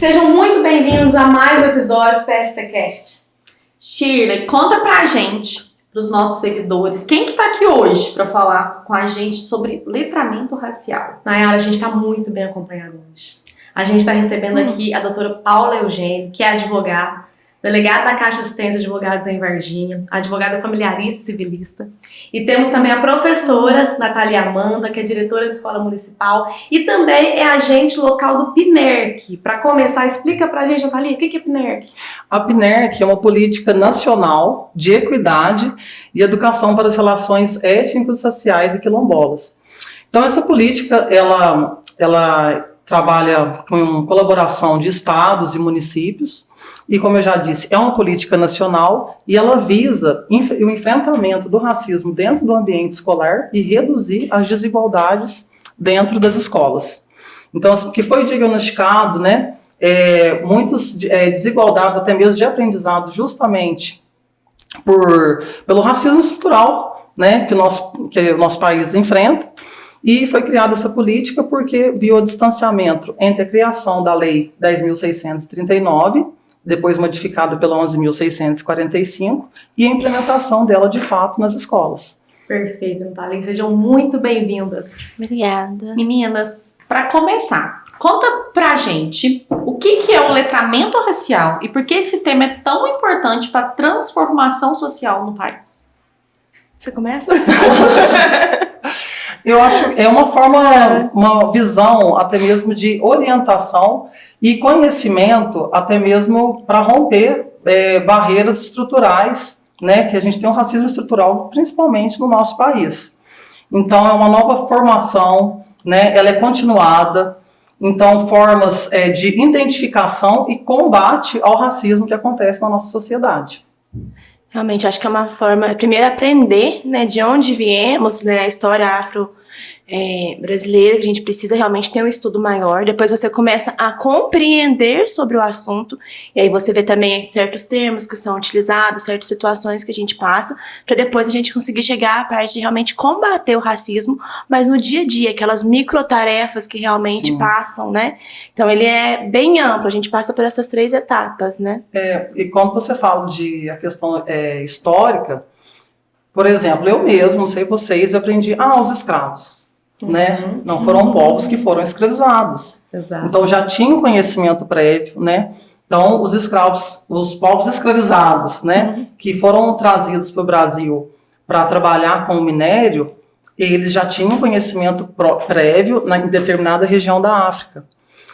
Sejam muito bem-vindos a mais um episódio do PSCcast. Shirley, conta pra gente, pros nossos seguidores, quem que tá aqui hoje pra falar com a gente sobre letramento racial? Nayara, a gente tá muito bem acompanhado hoje. A gente tá recebendo aqui a doutora Paula Eugênio, que é advogada, delegada da Caixa Assistência de Advogados em Varginha, advogada familiarista e civilista. E temos também a professora Natália Amanda, que é diretora da Escola Municipal e também é agente local do PNERC. Para começar, explica pra gente, Natália, o que é PNERC? A PNERC é uma política nacional de equidade e educação para as relações étnico-sociais e quilombolas. Então, essa política, ela trabalha com colaboração de estados e municípios, e como eu já disse, é uma política nacional e ela visa o enfrentamento do racismo dentro do ambiente escolar e reduzir as desigualdades dentro das escolas. Então, que foi diagnosticado, né, muitas desigualdades, até mesmo de aprendizado, justamente pelo racismo estrutural, né, que o nosso país enfrenta. E foi criada essa política porque viu o distanciamento entre a criação da Lei 10.639, depois modificada pela 11.645, e a implementação dela de fato nas escolas. Perfeito, Natália. Sejam muito bem-vindas. Obrigada. Meninas, para começar, conta pra gente o que é o letramento racial e por que esse tema é tão importante para a transformação social no país. Você começa? Eu acho que é uma forma, uma visão até mesmo de orientação e conhecimento, até mesmo para romper barreiras estruturais, né, que a gente tem um racismo estrutural, principalmente no nosso país. Então, é uma nova formação, né, ela é continuada, então, formas de identificação e combate ao racismo que acontece na nossa sociedade. Realmente, acho que é uma forma, primeiro, aprender, né, de onde viemos, né, a história afro-brasileira, que a gente precisa realmente ter um estudo maior. Depois você começa a compreender sobre o assunto, e aí você vê também certos termos que são utilizados, certas situações que a gente passa, para depois a gente conseguir chegar à parte de realmente combater o racismo, mas no dia a dia, aquelas microtarefas que realmente Sim. passam, né? Então, ele é bem amplo, a gente passa por essas 3 etapas, né? E quando você fala de a questão histórica, por exemplo, eu mesmo, não sei vocês, eu aprendi, os escravos, né? Não foram povos que foram escravizados. Exato. Então já tinha um conhecimento prévio, né? Então os escravos, os povos escravizados, né? Que foram trazidos para o Brasil para trabalhar com o minério, eles já tinham um conhecimento prévio em determinada região da África.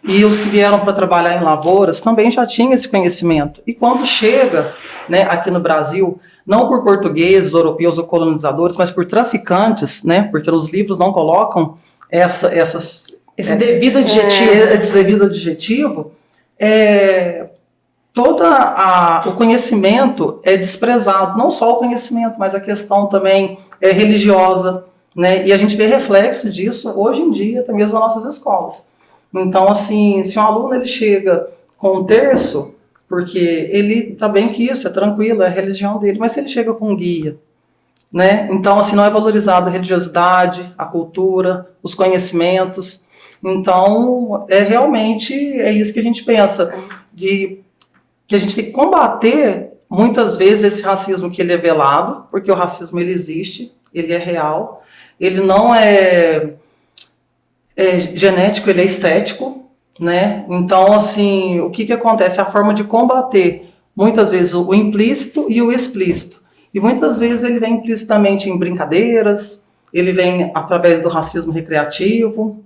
E os que vieram para trabalhar em lavouras também já tinham esse conhecimento. E quando chega, né, aqui no Brasil, não por portugueses, europeus ou colonizadores, mas por traficantes, né, porque os livros não colocam esse devido adjetivo. Esse devido adjetivo, o conhecimento é desprezado. Não só o conhecimento, mas a questão também religiosa, né, e a gente vê reflexo disso hoje em dia, até mesmo nas nossas escolas. Então, assim, se um aluno ele chega com um terço, porque ele tá bem que isso, é tranquilo, é a religião dele, mas se ele chega com um guia, né? Então, assim, não é valorizada a religiosidade, a cultura, os conhecimentos. Então, realmente é isso que a gente pensa, que a gente tem que combater, muitas vezes, esse racismo que ele é velado, porque o racismo ele existe, ele é real, ele não é genético, ele é estético, né? Então, assim, o que acontece? A forma de combater, muitas vezes, o implícito e o explícito. E muitas vezes ele vem implicitamente em brincadeiras, ele vem através do racismo recreativo.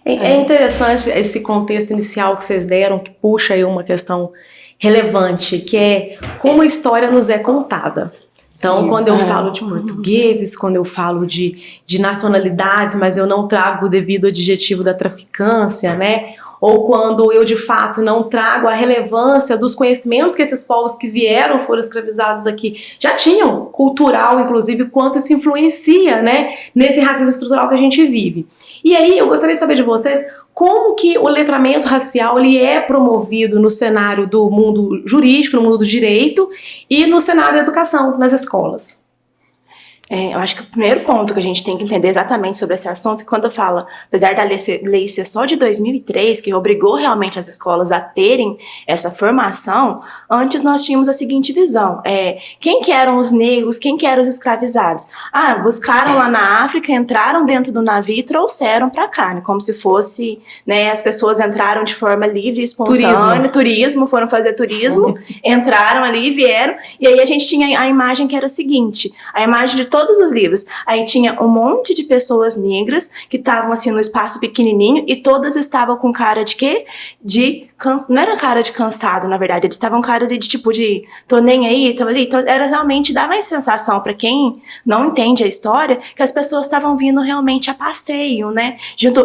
É interessante esse contexto inicial que vocês deram, que puxa aí uma questão relevante, que é como a história nos é contada. Então, quando eu falo de portugueses, quando eu falo de nacionalidades, mas eu não trago o devido adjetivo da traficância, né? Ou quando eu, de fato, não trago a relevância dos conhecimentos que esses povos que vieram, foram escravizados aqui, já tinham, cultural, inclusive, quanto isso influencia, né? Nesse racismo estrutural que a gente vive. E aí, eu gostaria de saber de vocês, como que o letramento racial ele é promovido no cenário do mundo jurídico, no mundo do direito e no cenário da educação, nas escolas? Eu acho que o primeiro ponto que a gente tem que entender exatamente sobre esse assunto é quando fala, apesar da lei ser só de 2003, que obrigou realmente as escolas a terem essa formação, antes nós tínhamos a seguinte visão, quem que eram os negros, quem que eram os escravizados? Buscaram lá na África, entraram dentro do navio e trouxeram para cá, né, como se fosse, né, as pessoas entraram de forma livre e espontânea, turismo, foram fazer turismo, entraram ali e vieram, e aí a gente tinha a imagem que era a seguinte, a imagem de todos os livros. Aí tinha um monte de pessoas negras que estavam assim no espaço pequenininho e todas estavam com cara de quê? Não era cara de cansado, na verdade. Eles estavam cara de tipo de tô nem aí, tô ali. Então, era realmente, dava a sensação para quem não entende a história que as pessoas estavam vindo realmente a passeio, né?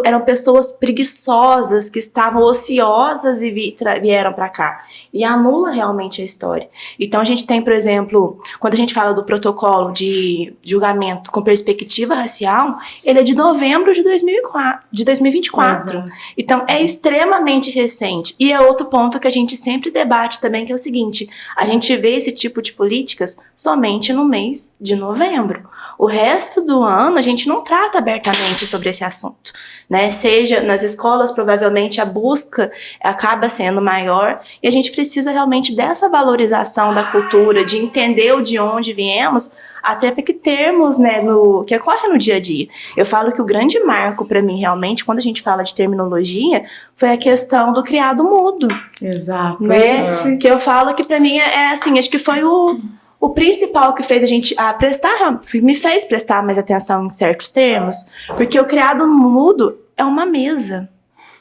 Eram pessoas preguiçosas que estavam ociosas e vieram para cá. E anula realmente a história. Então a gente tem, por exemplo, quando a gente fala do protocolo de julgamento com perspectiva racial, ele é de novembro de 2024. Exato. Então é extremamente recente. E é outro ponto que a gente sempre debate também, que é o seguinte, a gente vê esse tipo de políticas somente no mês de novembro. O resto do ano a gente não trata abertamente sobre esse assunto, né? Seja nas escolas, provavelmente a busca acaba sendo maior e a gente precisa realmente dessa valorização da cultura, de entender de onde viemos, até para que termos, né, que ocorre no dia a dia. Eu falo que o grande marco para mim realmente, quando a gente fala de terminologia, foi a questão do criado mudo. Exato. Né? Que eu falo que para mim é assim, acho que foi o principal que fez a gente me fez prestar mais atenção em certos termos, porque o criado mudo é uma mesa.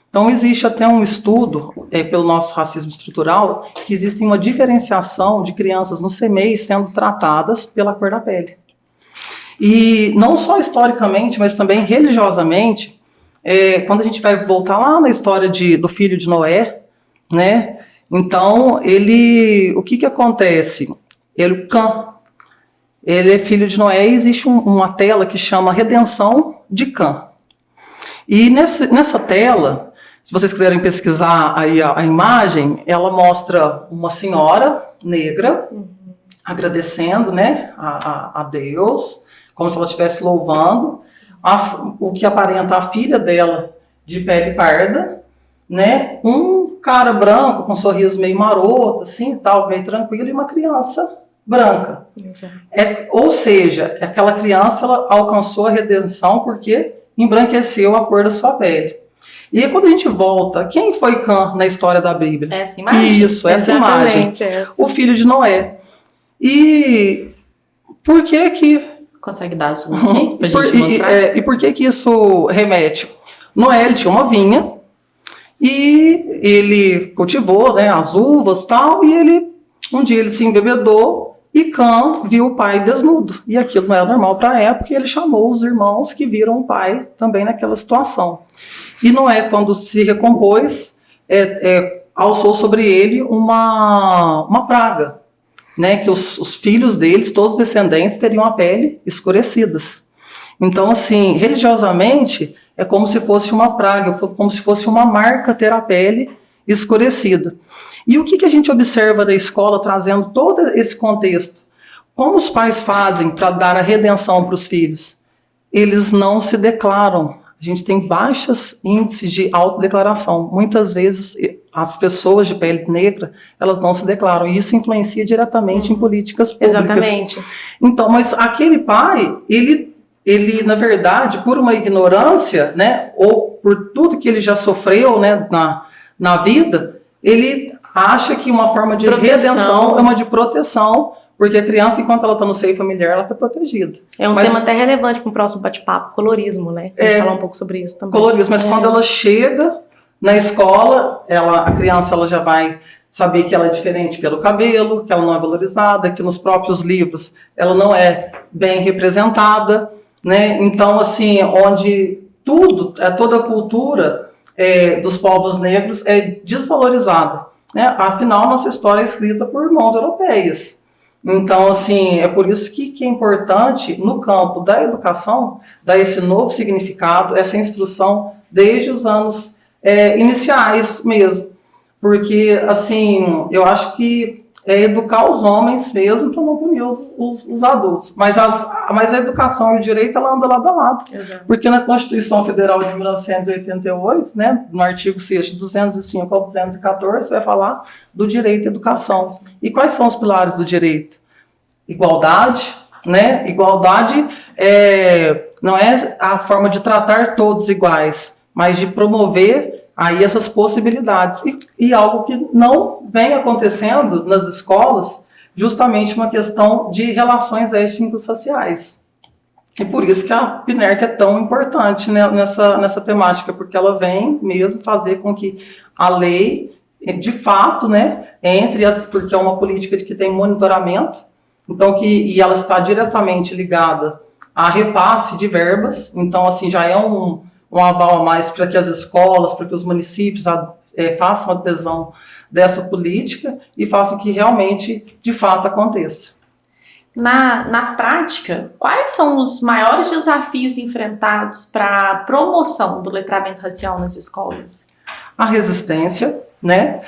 Então, existe até um estudo, pelo nosso racismo estrutural, que existe uma diferenciação de crianças no CMEI sendo tratadas pela cor da pele. E não só historicamente, mas também religiosamente, quando a gente vai voltar lá na história do filho de Noé, né? Então, o que acontece? Cã, ele é filho de Noé, e existe uma tela que chama Redenção de Cã. E nessa tela, se vocês quiserem pesquisar aí a imagem, ela mostra uma senhora negra agradecendo, né, a Deus, como se ela estivesse louvando, o que aparenta a filha dela de pele parda, né, um cara branco com um sorriso meio maroto, assim, tal, meio tranquilo, e uma criança branca. Ou seja, aquela criança ela alcançou a redenção porque embranqueceu a cor da sua pele. E aí, quando a gente volta, quem foi Cã na história da Bíblia? Essa imagem. Isso, essa imagem. O filho de Noé. E por que Consegue dar zoom aqui pra gente mostrar? E por que isso remete? Noé, ele tinha uma vinha e ele cultivou, né, as uvas e tal, e um dia ele se embebedou e Cã viu o pai desnudo. E aquilo não era normal para a época, e ele chamou os irmãos que viram o pai também naquela situação. E Noé, quando se recompôs, alçou sobre ele uma praga, né, que os filhos deles, todos os descendentes, teriam a pele escurecidas. Então, assim, religiosamente, é como se fosse uma praga, como se fosse uma marca ter a pele escurecida. E o que a gente observa da escola trazendo todo esse contexto? Como os pais fazem para dar a redenção para os filhos? Eles não se declaram. A gente tem baixos índices de autodeclaração. Muitas vezes as pessoas de pele negra, elas não se declaram. E isso influencia diretamente em políticas públicas. Exatamente. Então, mas aquele pai, ele na verdade, por uma ignorância, né, ou por tudo que ele já sofreu, né, na vida, ele acha que uma forma de redenção é uma de proteção, porque a criança, enquanto ela está no seio familiar, ela está protegida. É um tema até relevante para o próximo bate-papo, colorismo, né? A gente falar um pouco sobre isso também. Colorismo, mas quando ela chega na escola, a criança ela já vai saber que ela é diferente pelo cabelo, que ela não é valorizada, que nos próprios livros ela não é bem representada, né? Então, assim, onde toda a cultura dos povos negros é desvalorizada, né? Afinal, nossa história é escrita por mãos europeias. Então, assim, é por isso que é importante, no campo da educação, dar esse novo significado, essa instrução desde os anos iniciais mesmo. Porque, assim, eu acho que educar os homens mesmo para não punir os adultos. Mas a educação e o direito, ela anda lado a lado. Exato. Porque na Constituição Federal de 1988, né, no artigo 6º, 205 ao 214, vai falar do direito à educação. E quais são os pilares do direito? Igualdade, né? Igualdade não é a forma de tratar todos iguais, mas de promover aí essas possibilidades. E algo que não vem acontecendo nas escolas, justamente uma questão de relações étnico-sociais. E por isso que a PNERC é tão importante, né, nessa temática, porque ela vem mesmo fazer com que a lei, de fato, né, porque é uma política que tem monitoramento, então e ela está diretamente ligada a repasse de verbas, então assim já é um aval a mais para que as escolas, para que os municípios façam adesão dessa política e façam que realmente, de fato, aconteça. Na prática, quais são os maiores desafios enfrentados para a promoção do letramento racial nas escolas? A resistência, né?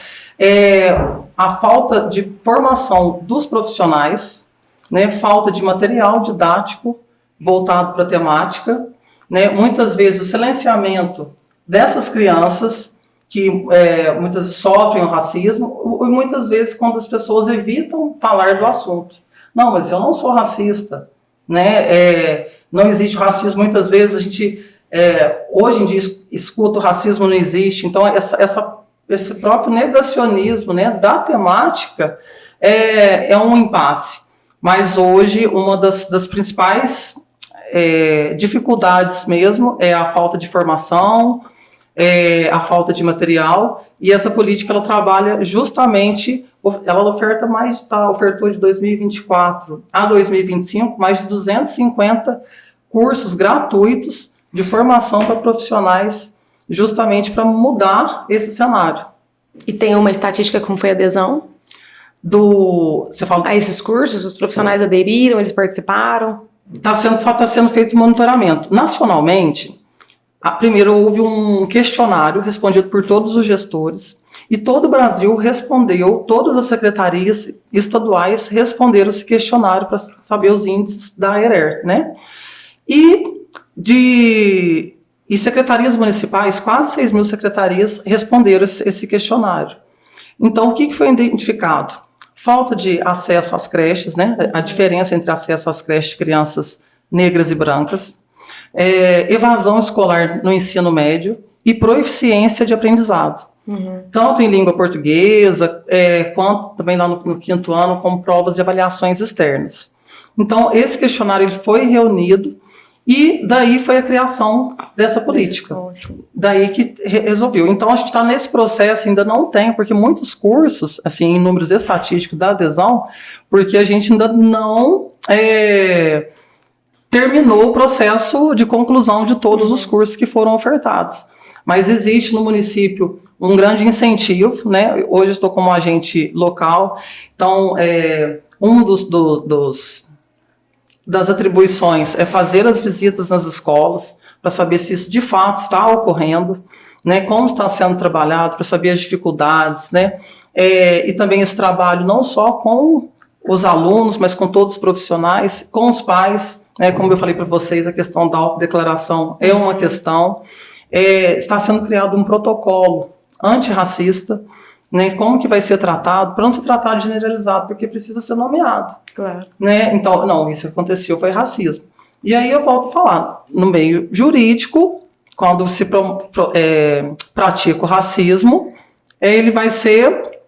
A falta de formação dos profissionais, né? Falta de material didático voltado para a temática, né? Muitas vezes o silenciamento dessas crianças que muitas vezes sofrem o racismo, e muitas vezes quando as pessoas evitam falar do assunto. Não, mas eu não sou racista, né? Não existe racismo. Muitas vezes a gente, hoje em dia, escuta o racismo não existe. Então, esse próprio negacionismo, né, da temática é um impasse. Mas hoje, uma das principais dificuldades mesmo é a falta de formação, a falta de material, e essa política ela trabalha justamente, ela ofertou de 2024 a 2025 mais de 250 cursos gratuitos de formação para profissionais, justamente para mudar esse cenário. E tem uma estatística como foi a adesão? Você fala... A esses cursos, os profissionais aderiram, eles participaram? Está sendo feito monitoramento. Nacionalmente, primeiro houve um questionário respondido por todos os gestores e todo o Brasil respondeu, todas as secretarias estaduais responderam esse questionário para saber os índices da ERER, né? E secretarias municipais, quase 6 mil secretarias responderam esse questionário. Então, o que foi identificado? Falta de acesso às creches, né? A diferença entre acesso às creches de crianças negras e brancas, evasão escolar no ensino médio e proeficiência de aprendizado. Tanto em língua portuguesa, quanto também lá no 5º ano, com provas de avaliações externas. Então, esse questionário ele foi reunido e daí foi a criação dessa política. Daí que resolveu. Então, a gente está nesse processo, ainda não tem, porque muitos cursos, assim, em números estatísticos da adesão, porque a gente ainda não terminou o processo de conclusão de todos os cursos que foram ofertados. Mas existe no município um grande incentivo, né? Hoje eu estou como agente local, então das atribuições é fazer as visitas nas escolas para saber se isso de fato está ocorrendo, né? Como está sendo trabalhado, para saber as dificuldades, né? E também esse trabalho não só com os alunos, mas com todos os profissionais, com os pais, né? Como eu falei para vocês, a questão da autodeclaração é uma questão. Está sendo criado um protocolo antirracista, né, como que vai ser tratado, para não ser tratado generalizado, porque precisa ser nomeado. Claro. Né? Então, não, isso aconteceu, foi racismo. E aí eu volto a falar, no meio jurídico, quando se pratica o racismo, ele vai ser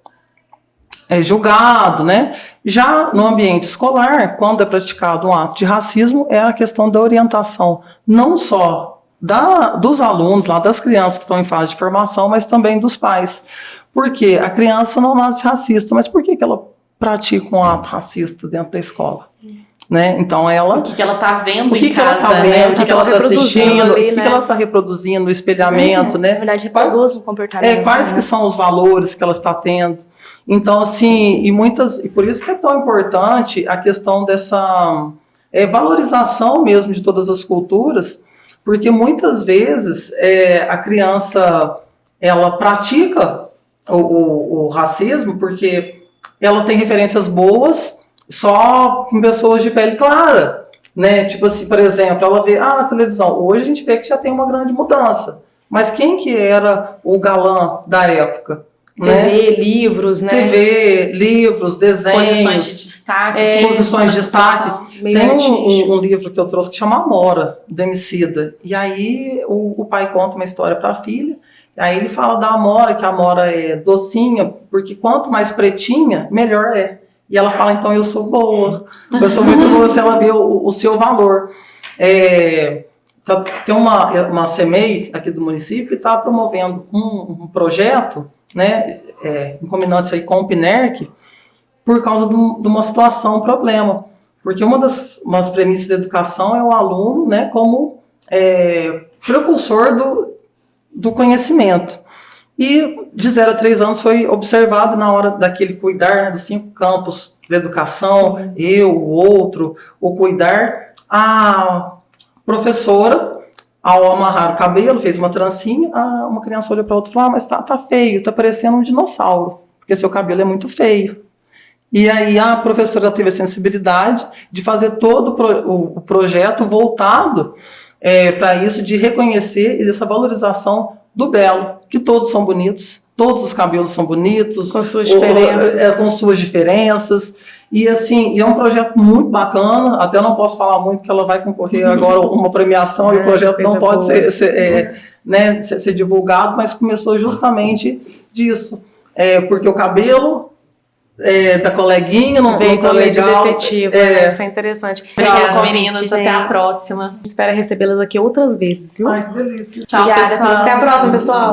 julgado, né? Já no ambiente escolar, quando é praticado um ato de racismo, é a questão da orientação, não só dos alunos, lá das crianças que estão em fase de formação, mas também dos pais. Porque a criança não nasce racista, mas por que ela pratica um ato racista dentro da escola? Né? Então ela... O que ela está vendo em casa, ela tá vendo, né? o que ela está assistindo, ali, o que ela está reproduzindo, o espelhamento, né? Na verdade, reproduz o comportamento. Quais que são os valores que ela está tendo. Então, assim, e por isso que é tão importante a questão dessa valorização mesmo de todas as culturas, porque muitas vezes a criança ela pratica o racismo porque ela tem referências boas só com pessoas de pele clara, né? Tipo assim, por exemplo, ela vê, na televisão, hoje a gente vê que já tem uma grande mudança. Mas quem que era o galã da época? TV, livros, né? TV, livros, desenhos. Posições de destaque. Posições de destaque. Meio Tem artístico. um livro que eu trouxe que chama Amora, do Emicida. E aí o pai conta uma história para a filha. Aí ele fala da Amora, que a Amora é docinha, porque quanto mais pretinha, melhor é. E ela fala, então eu sou boa. Eu sou muito boa, se ela vê o seu valor. Tem uma CEMEI aqui do município que está promovendo um projeto, né, em combinância aí com o PNERC, por causa de uma situação, um problema. Porque uma das premissas da educação é o aluno, né, como precursor do conhecimento. E de 0 a 3 anos foi observado na hora daquele cuidar, né, dos 5 campos da educação, sim, eu, o outro, o cuidar, a professora, ao amarrar o cabelo, fez uma trancinha, uma criança olhou para a outra e falou, mas tá feio, tá parecendo um dinossauro, porque seu cabelo é muito feio. E aí a professora teve a sensibilidade de fazer todo o projeto voltado para isso, de reconhecer essa valorização do belo, que todos são bonitos, todos os cabelos são bonitos, com suas diferenças. Com suas diferenças. E assim, é um projeto muito bacana, até eu não posso falar muito que ela vai concorrer agora a uma premiação e o projeto não pode ser divulgado, mas começou justamente disso, porque o cabelo da coleguinha não tá legal. Defetiva, né? Isso é interessante. Obrigada, meninas, até a próxima. Espero recebê-las aqui outras vezes, viu? Ai, que delícia. Tchau, obrigada, pessoal. Até a próxima, pessoal.